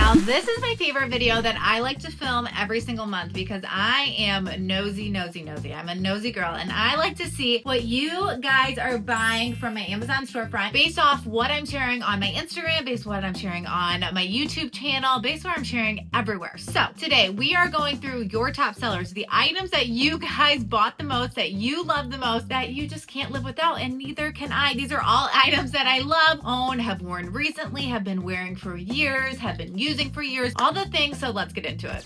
Now, this is my favorite video that I like to film every single month because I am nosy. I'm a nosy girl, and I like to see what you guys are buying from my Amazon storefront based off what I'm sharing on my Instagram, based on what I'm sharing on my YouTube channel, based on what I'm sharing everywhere. So today we are going through your top sellers, the items that you guys bought the most, that you love the most, that you just can't live without, and neither can I. These are all items that I love, own, have worn recently, have been wearing for years, have been using for years, all the things. So let's get into it.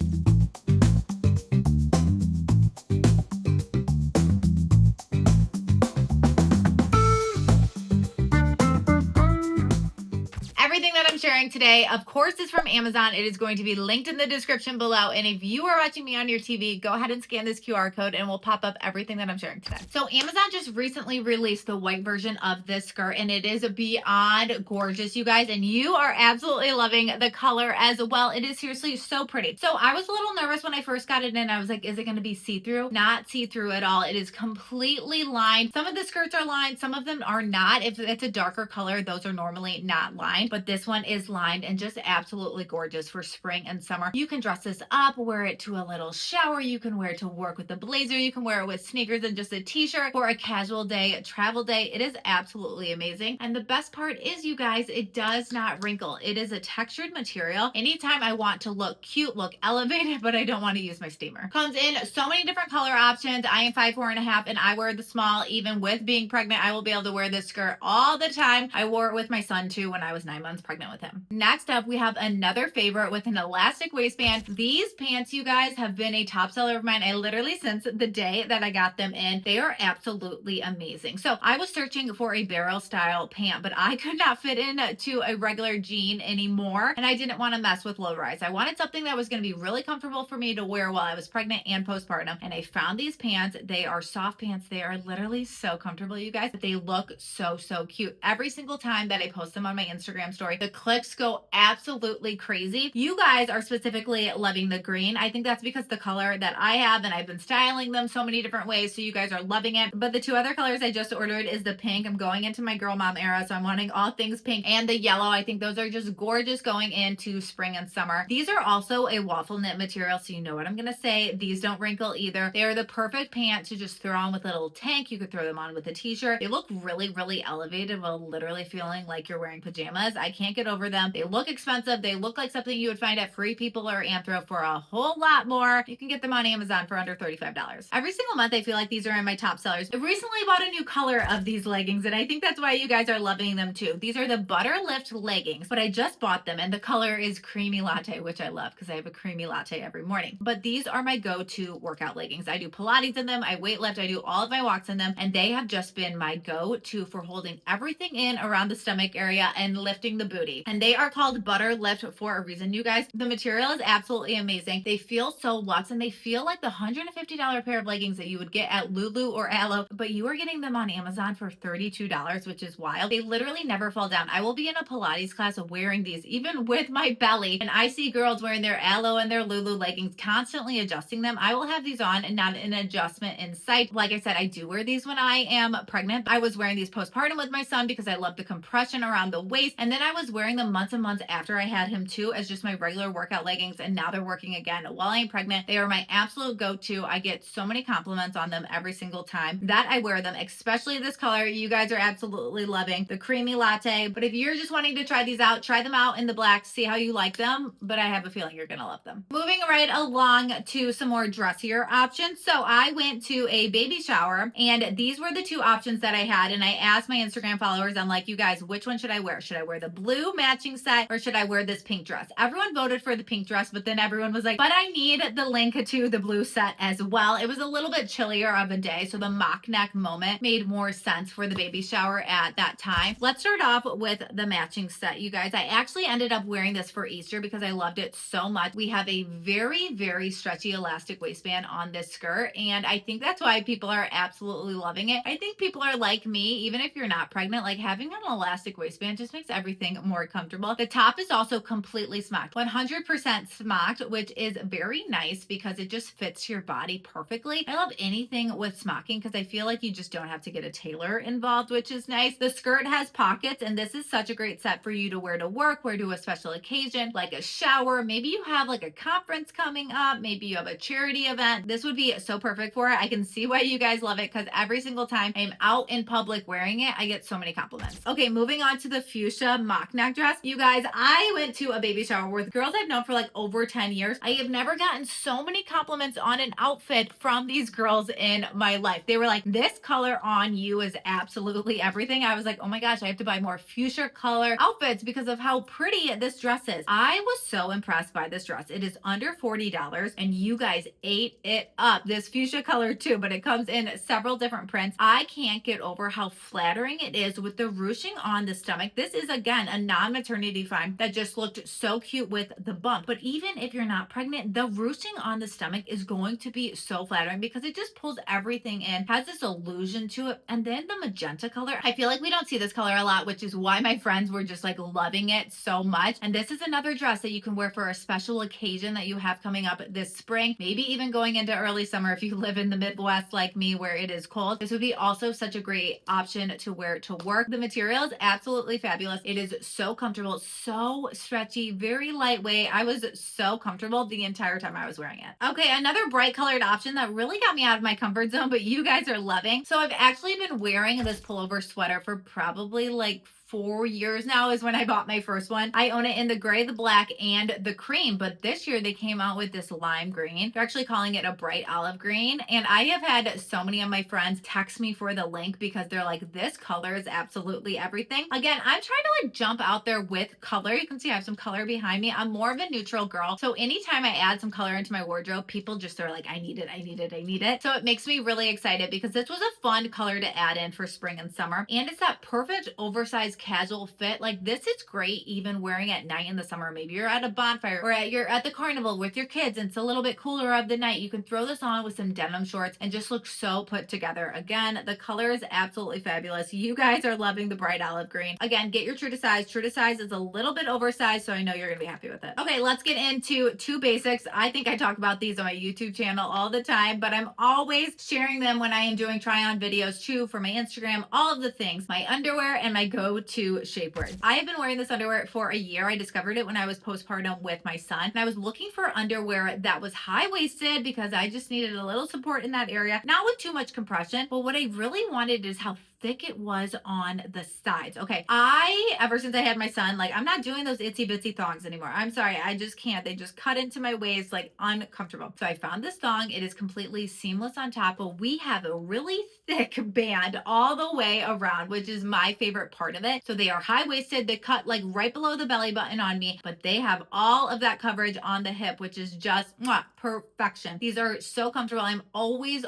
Everything that I'm sharing today, of course, is from Amazon. It is going to be linked in the description below. And if you are watching me on your TV, go ahead and scan this QR code and we'll pop up everything that I'm sharing today. So Amazon just recently released the white version of this skirt, and it is beyond gorgeous, you guys. And you are absolutely loving the color as well. It is seriously so pretty. So I was a little nervous when I first got it in. I was like, is it going to be see-through? Not see-through at all. It is completely lined. Some of the skirts are lined, some of them are not. If it's a darker color, those are normally not lined, but this one is lined and just absolutely gorgeous for spring and summer. You can dress this up, wear it to a little shower. You can wear it to work with a blazer. You can wear it with sneakers and just a t-shirt for a casual day, a travel day. It is absolutely amazing. And the best part is, you guys, it does not wrinkle. It is a textured material. Anytime I want to look cute, look elevated, but I don't want to use my steamer. Comes in so many different color options. I am 5'4.5" and I wear the small. Even with being pregnant, I will be able to wear this skirt all the time. I wore it with my son too when I was 9 months pregnant with him. Next up, we have another favorite with an elastic waistband. These pants, you guys, have been a top seller of mine. I literally, since the day that I got them in, they are absolutely amazing. So I was searching for a barrel style pant, but I could not fit into a regular jean anymore. And I didn't want to mess with low rise. I wanted something that was going to be really comfortable for me to wear while I was pregnant and postpartum. And I found these pants. They are soft pants. They are literally so comfortable, you guys, but they look so cute. Every single time that I post them on my Instagram story, the clicks go absolutely crazy. You guys are specifically loving the green. I think that's because the color that I have, and I've been styling them so many different ways, so you guys are loving it. But the two other colors I just ordered is the pink. I'm going into my girl mom era, so I'm wanting all things pink, and the yellow. I think those are just gorgeous going into spring and summer. These are also a waffle knit material, so you know what I'm gonna say. These don't wrinkle either. They are the perfect pant to just throw on with a little tank. You could throw them on with a t-shirt. They look really elevated while literally feeling like you're wearing pajamas. I can't get over them. They look expensive. They look like something you would find at Free People or Anthro for a whole lot more. You can get them on Amazon for under $35. Every single month, I feel like these are in my top sellers. I recently bought a new color of these leggings, and I think that's why you guys are loving them too. These are the Butterlift leggings, but I just bought them, and the color is creamy latte, which I love because I have a creamy latte every morning. But these are my go-to workout leggings. I do Pilates in them. I weight lift. I do all of my walks in them, and they have just been my go-to for holding everything in around the stomach area and lifting the booty. And they are called Butterlift for a reason, you guys. The material is absolutely amazing. They feel so luxe, and they feel like the $150 pair of leggings that you would get at Lulu or Alo, but you are getting them on Amazon for $32, which is wild. They literally never fall down. I will be in a Pilates class wearing these, even with my belly, and I see girls wearing their Alo and their Lulu leggings, constantly adjusting them. I will have these on and not an adjustment in sight. Like I said, I do wear these when I am pregnant. I was wearing these postpartum with my son because I love the compression around the waist, and then I was wearing them months and months after I had him too as just my regular workout leggings, and now they're working again while I'm pregnant. They are my absolute go-to. I get so many compliments on them every single time that I wear them, especially this color. You guys are absolutely loving the creamy latte. But if you're just wanting to try these out, try them out in the black, see how you like them, but I have a feeling you're gonna love them. Moving right along to some more dressier options. So I went to a baby shower, and these were the two options that I had, and I asked my Instagram followers, I'm like, you guys, which one should I wear? Should I wear the blue matching set, or should I wear this pink dress? Everyone voted for the pink dress, but then everyone was like, but I need the link to the blue set as well. It was a little bit chillier of a day, so the mock neck moment made more sense for the baby shower at that time. Let's start off with the matching set, you guys. I actually ended up wearing this for Easter because I loved it so much. We have a very stretchy elastic waistband on this skirt, and I think that's why people are absolutely loving it. I think people are like me, even if you're not pregnant, like having an elastic waistband just makes everything more comfortable. material. The top is also completely smocked, 100% smocked, which is very nice because it just fits your body perfectly. I love anything with smocking because I feel like you just don't have to get a tailor involved, which is nice. The skirt has pockets, and this is such a great set for you to wear to work, wear to a special occasion, like a shower. Maybe you have like a conference coming up, maybe you have a charity event. This would be so perfect for it. I can see why you guys love it because every single time I'm out in public wearing it, I get so many compliments. Okay, moving on to the fuchsia mock neck dress. You guys, I went to a baby shower with girls I've known for like over 10 years. I have never gotten so many compliments on an outfit from these girls in my life. They were like, this color on you is absolutely everything. I was like, oh my gosh, I have to buy more fuchsia color outfits because of how pretty this dress is. I was so impressed by this dress. It is under $40 and you guys ate it up. This fuchsia color too, but it comes in several different prints. I can't get over how flattering it is with the ruching on the stomach. This is again a non-maternity find that just looked so cute with the bump. But even if you're not pregnant, the ruching on the stomach is going to be so flattering because it just pulls everything in, has this illusion to it. And then the magenta color, I feel like we don't see this color a lot, which is why my friends were just like loving it so much. And this is another dress that you can wear for a special occasion that you have coming up this spring, maybe even going into early summer if you live in the Midwest like me where it is cold. This would be also such a great option to wear to work. The material is absolutely fabulous. It is so comfortable, so stretchy, very lightweight. I was so comfortable the entire time I was wearing it. Okay, another bright colored option that really got me out of my comfort zone, but you guys are loving. So I've actually been wearing this pullover sweater for probably like 4 years now is when I bought my first one. I own it in the gray, the black, and the cream, but this year they came out with this lime green. They're actually calling it a bright olive green, and I have had so many of my friends text me for the link because they're like, this color is absolutely everything. Again, I'm trying to like jump out there with color. You can see I have some color behind me. I'm more of a neutral girl, so anytime I add some color into my wardrobe, people just are like, I need it, I need it, I need it. So it makes me really excited because this was a fun color to add in for spring and summer, and it's that perfect oversized casual fit. Like this is great even wearing at night in the summer. Maybe you're at a bonfire or you're at the carnival with your kids and it's a little bit cooler of the night. You can throw this on with some denim shorts and just look so put together. Again, the color is absolutely fabulous. You guys are loving the bright olive green. Again, get your true to size. True to size is a little bit oversized, so I know you're gonna be happy with it. Okay, let's get into two basics. I think I talk about these on my YouTube channel all the time, but I'm always sharing them when I am doing try on videos too for my Instagram, all of the things, my underwear and my go-to shapewear. I have been wearing this underwear for a year. I discovered it when I was postpartum with my son, and I was looking for underwear that was high-waisted because I just needed a little support in that area, not with too much compression, but what I really wanted is how thick it was on the sides. Okay, ever since I had my son, like I'm not doing those itsy bitsy thongs anymore. I'm sorry, I just can't. They just cut into my waist, like uncomfortable. So I found this thong. It is completely seamless on top, but we have a really thick band all the way around, which is my favorite part of it. So they are high-waisted. They cut like right below the belly button on me, but they have all of that coverage on the hip, which is just perfection. These are so comfortable. I'm always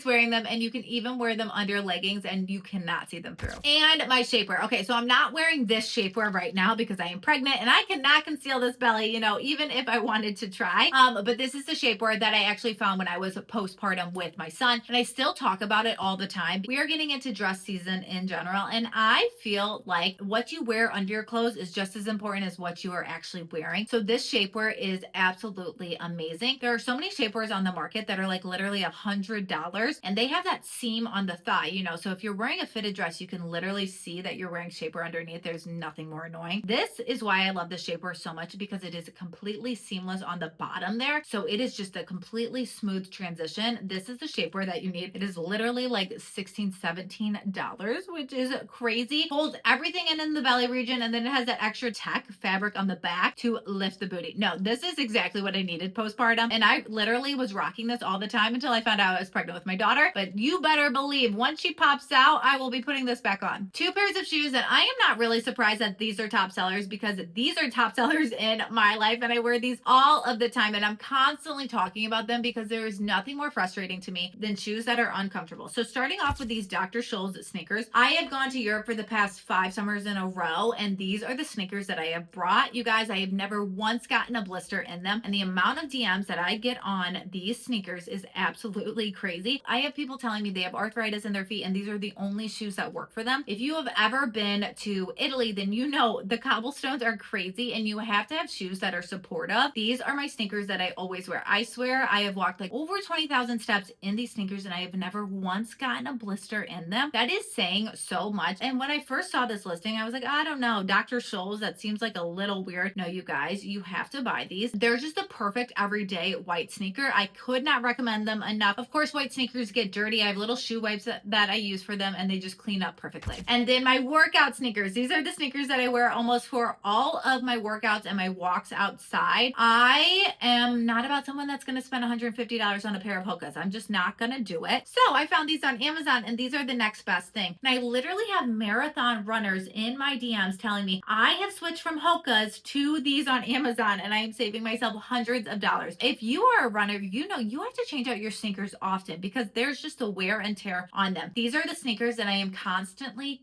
wearing them, and you can even wear them under leggings and you cannot see them through. And my shapewear. Okay, so I'm not wearing this shapewear right now because I am pregnant and I cannot conceal this belly, you know, even if I wanted to try. But this is the shapewear that I actually found when I was postpartum with my son, and I still talk about it all the time. We are getting into dress season in general, and I feel like what you wear under your clothes is just as important as what you are actually wearing. So this shapewear is absolutely amazing. There are so many shapewears on the market that are like literally $100, and they have that seam on the thigh, you know, so if you're wearing a fitted dress, you can literally see that you're wearing shapewear underneath. There's nothing more annoying. This is why I love the shapewear so much, because it is completely seamless on the bottom there. So it is just a completely smooth transition. This is the shapewear that you need. It is literally like $16, $17, which is crazy. Holds everything in the belly region, and then it has that extra tech fabric on the back to lift the booty. No, this is exactly what I needed postpartum, and I literally was rocking this all the time until I found out I was pregnant with my daughter. But you better believe once she pops out, I will be putting this back on. Two pairs of shoes, and I am not really surprised that these are top sellers because these are top sellers in my life, and I wear these all of the time, and I'm constantly talking about them because there is nothing more frustrating to me than shoes that are uncomfortable. So starting off with these Dr. Scholl's sneakers. I have gone to Europe for the past 5 summers in a row, and these are the sneakers that I have brought. You guys, I have never once gotten a blister in them, and the amount of DMs that I get on these sneakers is absolutely crazy. I have people telling me they have arthritis in their feet, and these are the the only shoes that work for them. If you have ever been to Italy, then you know the cobblestones are crazy and you have to have shoes that are supportive. These are my sneakers that I always wear. I swear I have walked like over 20,000 steps in these sneakers and I have never once gotten a blister in them. That is saying so much. And when I first saw this listing, I was like, I don't know, Dr. Scholl's, that seems like a little weird. No, you guys, you have to buy these. They're just the perfect everyday white sneaker. I could not recommend them enough. Of course, white sneakers get dirty. I have little shoe wipes that I use for them and they just clean up perfectly. And then my workout sneakers. These are the sneakers that I wear almost for all of my workouts and my walks outside. I am not about someone that's going to spend $150 on a pair of Hokas. I'm just not going to do it. So I found these on Amazon and these are the next best thing. And I literally have marathon runners in my DMs telling me I have switched from Hokas to these on Amazon and I am saving myself hundreds of dollars. If you are a runner, you know you have to change out your sneakers often because there's just a wear and tear on them. These are the sneakers that I am constantly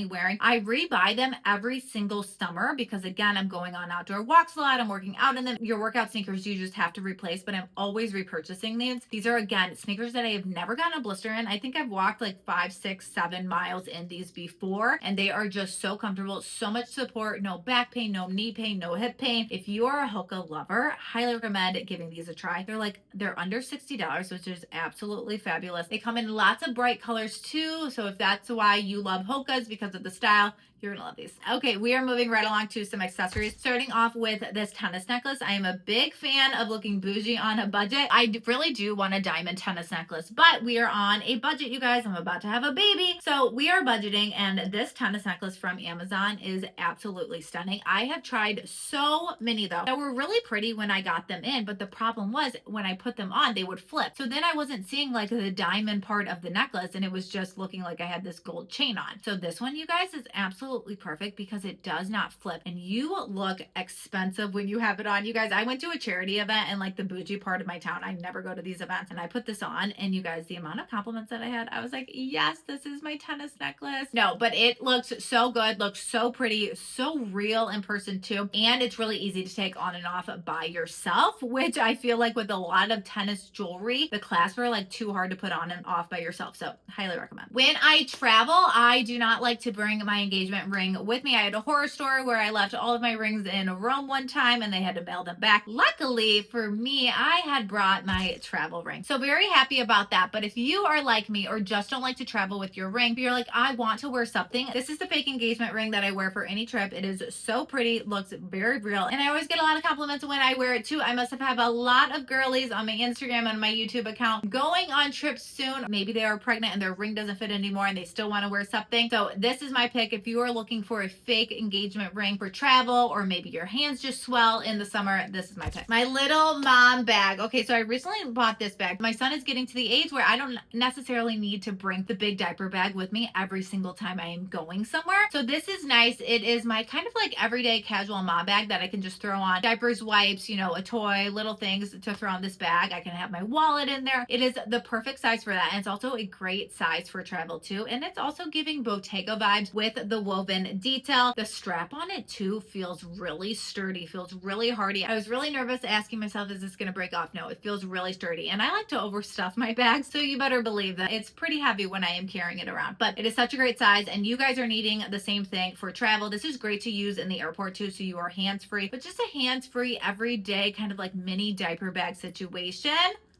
wearing. I rebuy them every single summer because again, I'm going on outdoor walks a lot. I'm working out in them. Your workout sneakers you just have to replace, but I'm always repurchasing these. These are again sneakers that I have never gotten a blister in. I think I've walked like 5, 6, 7 miles in these before and they are just so comfortable, so much support, no back pain, no knee pain, no hip pain. If you are a Hoka lover, highly recommend giving these a try. They're under $60, which is absolutely fabulous. They come in lots of bright colors too. So if that's why you love Hokas because of the style, you're gonna love these. Okay, we are moving right along to some accessories. Starting off with this tennis necklace. I am a big fan of looking bougie on a budget. I really do want a diamond tennis necklace, but we are on a budget, you guys. I'm about to have a baby. So we are budgeting and this tennis necklace from Amazon is absolutely stunning. I have tried so many though that were really pretty when I got them in, but the problem was when I put them on, they would flip. So then I wasn't seeing like the diamond part of the necklace and it was just looking like I had this gold chain on. So this one, you guys, is absolutely perfect because it does not flip and you look expensive when you have it on. You guys, I went to a charity event in like the bougie part of my town. I never go to these events and I put this on and you guys, the amount of compliments that I had, I was like, yes, this is my tennis necklace. No, but it looks so good, looks so pretty, so real in person too. And it's really easy to take on and off by yourself, which I feel like with a lot of tennis jewelry, the clasps are like too hard to put on and off by yourself. So highly recommend. When I travel, I do not like to bring my engagement ring with me. I had a horror story where I left all of my rings in Rome one time and they had to mail them back. Luckily for me, I had brought my travel ring. So very happy about that. But if you are like me or just don't like to travel with your ring, but you're like, I want to wear something. This is the fake engagement ring that I wear for any trip. It is so pretty, looks very real. And I always get a lot of compliments when I wear it too. I must have had a lot of girlies on my Instagram and my YouTube account going on trips soon. Maybe they are pregnant and their ring doesn't fit anymore and they still want to wear something. So this is my pick. If you are looking for a fake engagement ring for travel or maybe your hands just swell in the summer, this is my pick. My little mom bag. Okay, so I recently bought this bag. My son is getting to the age where I don't necessarily need to bring the big diaper bag with me every single time I am going somewhere. So this is nice. It is my kind of like everyday casual mom bag that I can just throw on diapers, wipes, you know, a toy, little things to throw in this bag. I can have my wallet in there. It is the perfect size for that. And it's also a great size for travel too. And it's also giving Bottega vibes with the woven detail. The strap on it too feels really sturdy, feels really hardy. I was really nervous asking myself, is this going to break off? No, it feels really sturdy. And I like to overstuff my bag, so you better believe that it's pretty heavy when I am carrying it around. But it is such a great size and you guys are needing the same thing for travel. This is great to use in the airport too, so you are hands-free, but just a hands-free everyday kind of like mini diaper bag situation.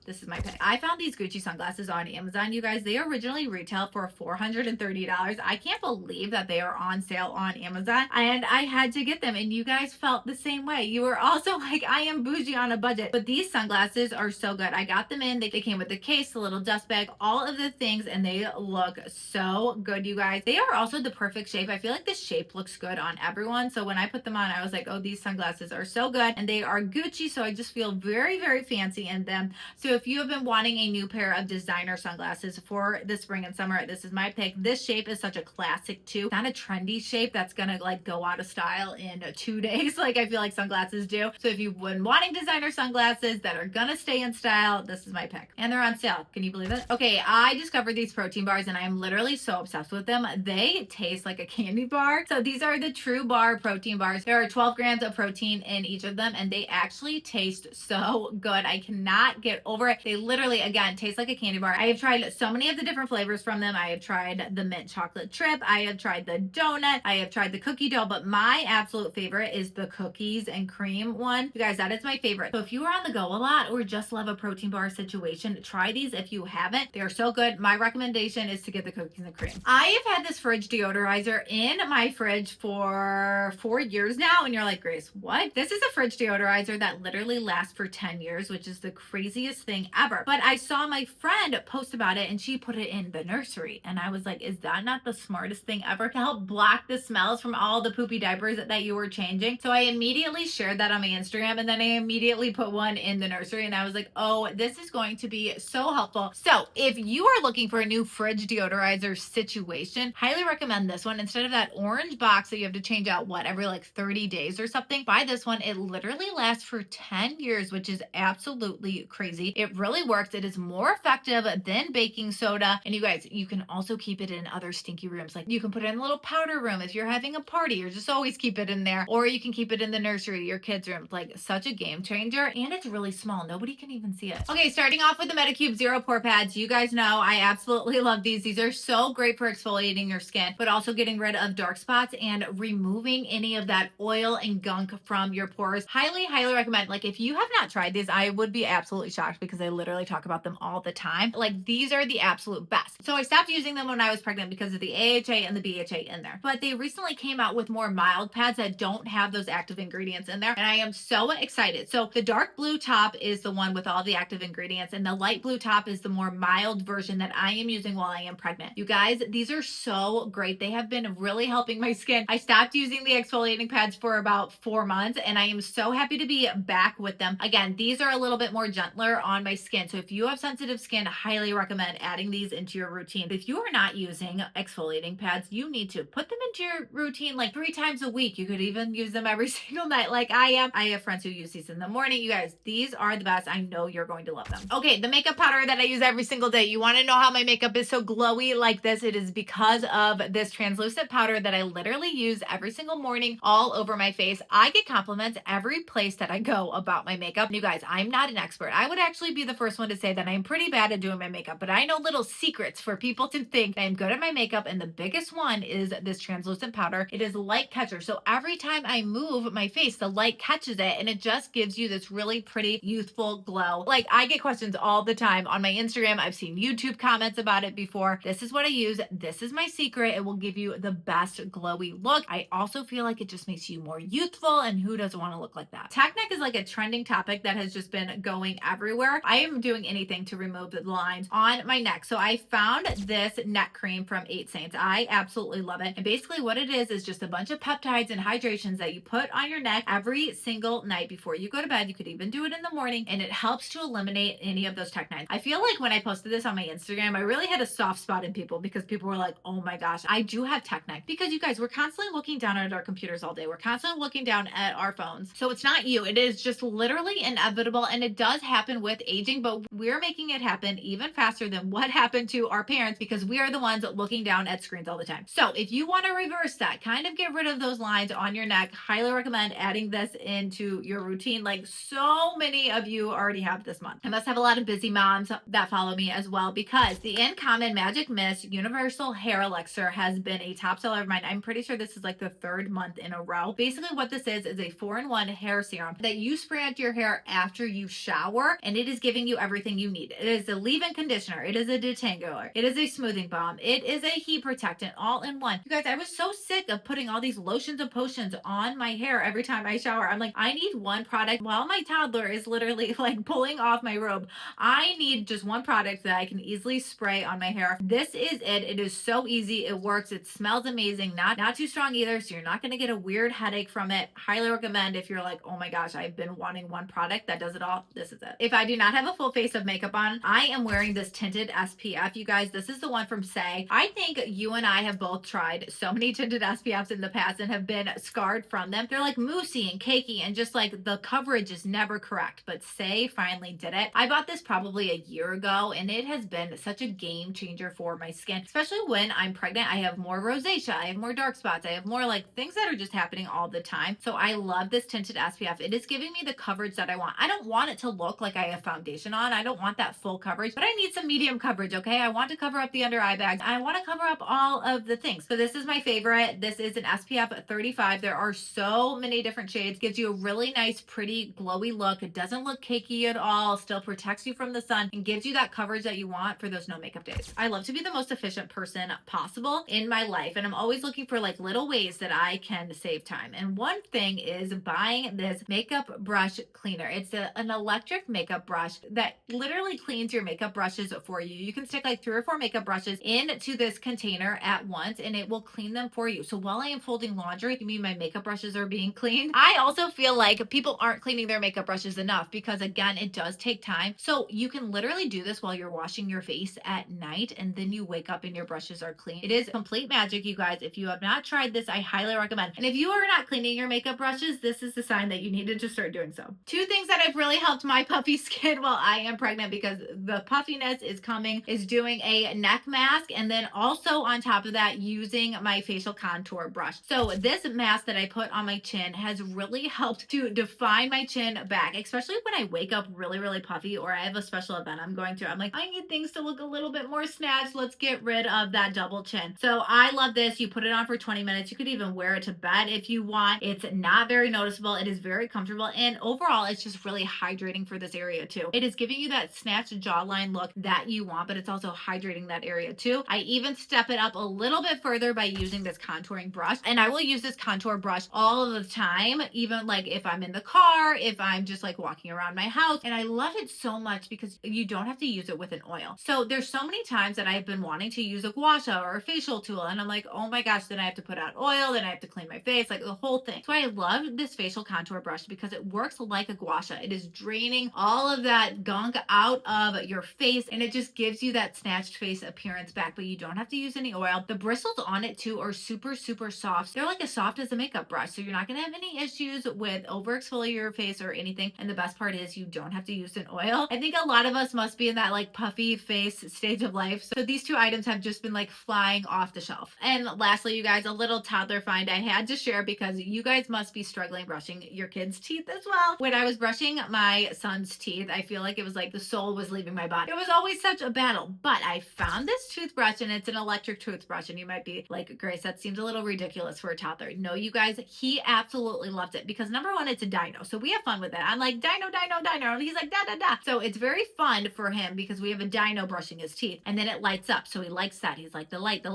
This is my pick. I found these Gucci sunglasses on Amazon, you guys. They originally retailed for $430. I can't believe that they are on sale on Amazon and I had to get them and you guys felt the same way. You were also like, I am bougie on a budget, but these sunglasses are so good. I got them in. They came with the case, the little dust bag, all of the things, and they look so good, you guys. They are also the perfect shape. I feel like the shape looks good on everyone. So when I put them on, I was like, oh, these sunglasses are so good and they are Gucci. So I just feel very, very fancy in them. So if you have been wanting a new pair of designer sunglasses for the spring and summer, this is my pick. This shape is such a classic too. Not a trendy shape that's gonna like go out of style in 2 days like I feel like sunglasses do. So if you've been wanting designer sunglasses that are gonna stay in style, this is my pick. And they're on sale. Can you believe it? Okay, I discovered these protein bars and I'm literally so obsessed with them. They taste like a candy bar. So these are the True Bar protein bars. There are 12 grams of protein in each of them and they actually taste so good. I cannot get over over it. They literally, again, taste like a candy bar. I have tried so many of the different flavors from them. I have tried the mint chocolate trip. I have tried the donut. I have tried the cookie dough, but my absolute favorite is the cookies and cream one. You guys, that is my favorite. So if you are on the go a lot or just love a protein bar situation, try these if you haven't. They are so good. My recommendation is to get the cookies and cream. I have had this fridge deodorizer in my fridge for 4 years now, and you're like, Grace, what? This is a fridge deodorizer that literally lasts for 10 years, which is the craziest thing ever. But I saw my friend post about it and she put it in the nursery, and I was like, is that not the smartest thing ever to help block the smells from all the poopy diapers that you were changing? So I immediately shared that on my Instagram, and then I immediately put one in the nursery, and I was like, oh, this is going to be so helpful. So if you are looking for a new fridge deodorizer situation, highly recommend this one. Instead of that orange box that you have to change out every like 30 days or something, buy this one. It literally lasts for 10 years, which is absolutely crazy. It really works. It is more effective than baking soda. And you guys, you can also keep it in other stinky rooms. Like you can put it in a little powder room if you're having a party, or just always keep it in there, or you can keep it in the nursery, your kids' room. Like such a game changer, and it's really small. Nobody can even see it. Okay, starting off with the Medicube Zero Pore Pads. You guys know I absolutely love these. These are so great for exfoliating your skin, but also getting rid of dark spots and removing any of that oil and gunk from your pores. Highly, highly recommend. Like if you have not tried these, I would be absolutely shocked because I literally talk about them all the time. Like these are the absolute best. So I stopped using them when I was pregnant because of the AHA and the BHA in there. But they recently came out with more mild pads that don't have those active ingredients in there, and I am so excited. So the dark blue top is the one with all the active ingredients, and the light blue top is the more mild version that I am using while I am pregnant. You guys, these are so great. They have been really helping my skin. I stopped using the exfoliating pads for about 4 months, and I am so happy to be back with them. Again, these are a little bit more gentler on my skin. So if you have sensitive skin, I highly recommend adding these into your routine. If you are not using exfoliating pads, you need to put them into your routine like 3 times a week. You could even use them every single night like I am. I have friends who use these in the morning. You guys, these are the best. I know you're going to love them. Okay, the makeup powder that I use every single day. You want to know how my makeup is so glowy like this? It is because of this translucent powder that I literally use every single morning all over my face. I get compliments every place that I go about my makeup. And you guys, I'm not an expert. I would actually be the first one to say that I'm pretty bad at doing my makeup, but I know little secrets for people to think that I'm good at my makeup, and the biggest one is this translucent powder. It is light catcher. So every time I move my face, the light catches it, and it just gives you this really pretty, youthful glow. Like I get questions all the time on my Instagram. I've seen YouTube comments about it before. This is what I use. This is my secret. It will give you the best glowy look. I also feel like it just makes you more youthful, and who doesn't want to look like that? Tech neck is like a trending topic that has just been going everywhere. I am doing anything to remove the lines on my neck. So I found this neck cream from 8 Saints. I absolutely love it. And basically what it is just a bunch of peptides and hydrations that you put on your neck every single night before you go to bed. You could even do it in the morning, and it helps to eliminate any of those tech lines. I feel like when I posted this on my Instagram, I really had a soft spot in people because people were like, oh my gosh, I do have tech neck. Because you guys, we're constantly looking down at our computers all day. We're constantly looking down at our phones. So it's not you. It is just literally inevitable, and it does happen with aging, but we're making it happen even faster than what happened to our parents because we are the ones looking down at screens all the time. So if you want to reverse that, kind of get rid of those lines on your neck, highly recommend adding this into your routine. Like so many of you already have this month. I must have a lot of busy moms that follow me as well, because the Uncommon Magic Mist Universal Hair Elixir has been a top seller of mine. I'm pretty sure this is like the 3rd month in a row. Basically what this is a 4-in-1 hair serum that you spray onto your hair after you shower, and it is giving you everything you need. It is a leave-in conditioner. It is a detangler. It is a smoothing balm. It is a heat protectant all in one. You guys, I was so sick of putting all these lotions and potions on my hair every time I shower. I'm like, I need one product while my toddler is literally like pulling off my robe. I need just one product that I can easily spray on my hair. This is it. It is so easy. It works. It smells amazing. Not too strong either, so you're not going to get a weird headache from it. Highly recommend if you're like, oh my gosh, I've been wanting one product that does it all. This is it. If I do not have a full face of makeup on, I am wearing this Tinted SPF. You guys, this is the one from Say. I think you and I have both tried so many Tinted SPFs in the past and have been scarred from them. They're like moussey and cakey, and just like the coverage is never correct, but Say finally did it. I bought this probably a year ago, and it has been such a game changer for my skin, especially when I'm pregnant. I have more rosacea, I have more dark spots, I have more like things that are just happening all the time. So I love this Tinted SPF. It is giving me the coverage that I want. I don't want it to look like I have foundation on. I don't want that full coverage, but I need some medium coverage, okay? I want to cover up the under eye bags. I want to cover up all of the things. So this is my favorite. This is an SPF 35. There are so many different shades. Gives you a really nice, pretty, glowy look. It doesn't look cakey at all. Still protects you from the sun and gives you that coverage that you want for those no makeup days. I love to be the most efficient person possible in my life, and I'm always looking for like little ways that I can save time. And one thing is buying this makeup brush cleaner. It's an electric makeup brush that literally cleans your makeup brushes for you. You can stick like 3 or 4 makeup brushes into this container at once and it will clean them for you. So while I am folding laundry, you mean my makeup brushes are being cleaned. I also feel like people aren't cleaning their makeup brushes enough because again, it does take time. So you can literally do this while you're washing your face at night and then you wake up and your brushes are clean. It is complete magic, you guys. If you have not tried this, I highly recommend. And if you are not cleaning your makeup brushes, this is the sign that you needed to start doing so. 2 things that have really helped my puffy skin while I am pregnant, because the puffiness is coming, is doing a neck mask, and then also on top of that using my facial contour brush. So this mask that I put on my chin has really helped to define my chin back, especially when I wake up really puffy or I have a special event I'm going to. I'm like, I need things to look a little bit more snatched. Let's get rid of that double chin. So I love this. You put it on for 20 minutes. You could even wear it to bed if you want. It's not very noticeable. It is very comfortable, and overall it's just really hydrating for this area too. It is giving you that snatched jawline look that you want, but it's also hydrating that area too. I even step it up a little bit further by using this contouring brush, and I will use this contour brush all of the time, even like if I'm in the car, if I'm just like walking around my house. And I love it so much because you don't have to use it with an oil. So there's so many times that I've been wanting to use a gua sha or a facial tool, and I'm like, oh my gosh, then I have to put out oil, then I have to clean my face, like the whole thing. So I love this facial contour brush because it works like a gua sha. It is draining all of that gunk out of your face, and it just gives you that snatched face appearance back, but you don't have to use any oil. The bristles on it too are super soft. They're like as soft as a makeup brush, so you're not gonna have any issues with over exfoliating your face or anything. And the best part is you don't have to use an oil. I think a lot of us must be in that like puffy face stage of life, so these 2 items have just been like flying off the shelf. And lastly, you guys, a little toddler find I had to share because you guys must be struggling brushing your kids' teeth as well. When I was brushing my son's teeth, I feel like it was like the soul was leaving my body. It was always such a battle, but I found this toothbrush, and it's an electric toothbrush, and you might be like, Grace, that seems a little ridiculous for a toddler. No, you guys, he absolutely loves it because number one, it's a dino, so we have fun with it. I'm like, dino, and he's like, da. So it's very fun for him because we have a dino brushing his teeth, and then it lights up, so he likes that. He's like, the light.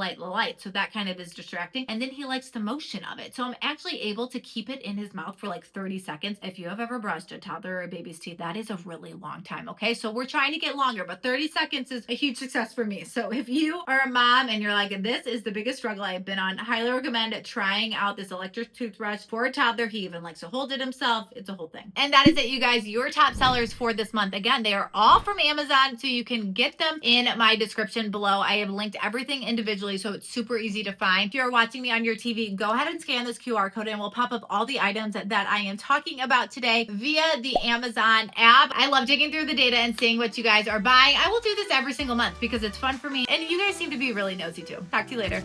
So that kind of is distracting, and then he likes the motion of it. So I'm actually able to keep it in his mouth for like 30 seconds. If you have ever brushed a toddler or a baby's teeth, that is a really long time, okay? So we're trying to get longer, but 30 seconds is a huge success for me. So if you are a mom and you're like, this is the biggest struggle I've been on, I highly recommend trying out this electric toothbrush for a toddler. He even likes to hold it himself. It's a whole thing. And that is it, you guys. Your top sellers for this month. Again, they are all from Amazon, so you can get them in my description below. I have linked everything individually, so it's super easy to find. If you're watching me on your TV, go ahead and scan this QR code and we'll pop up all the items that I am talking about today via the Amazon app. I love digging through the data and seeing what you guys are buying. I will do this every single month because it's fun for me, and you guys seem to be really nosy too. Talk to you later.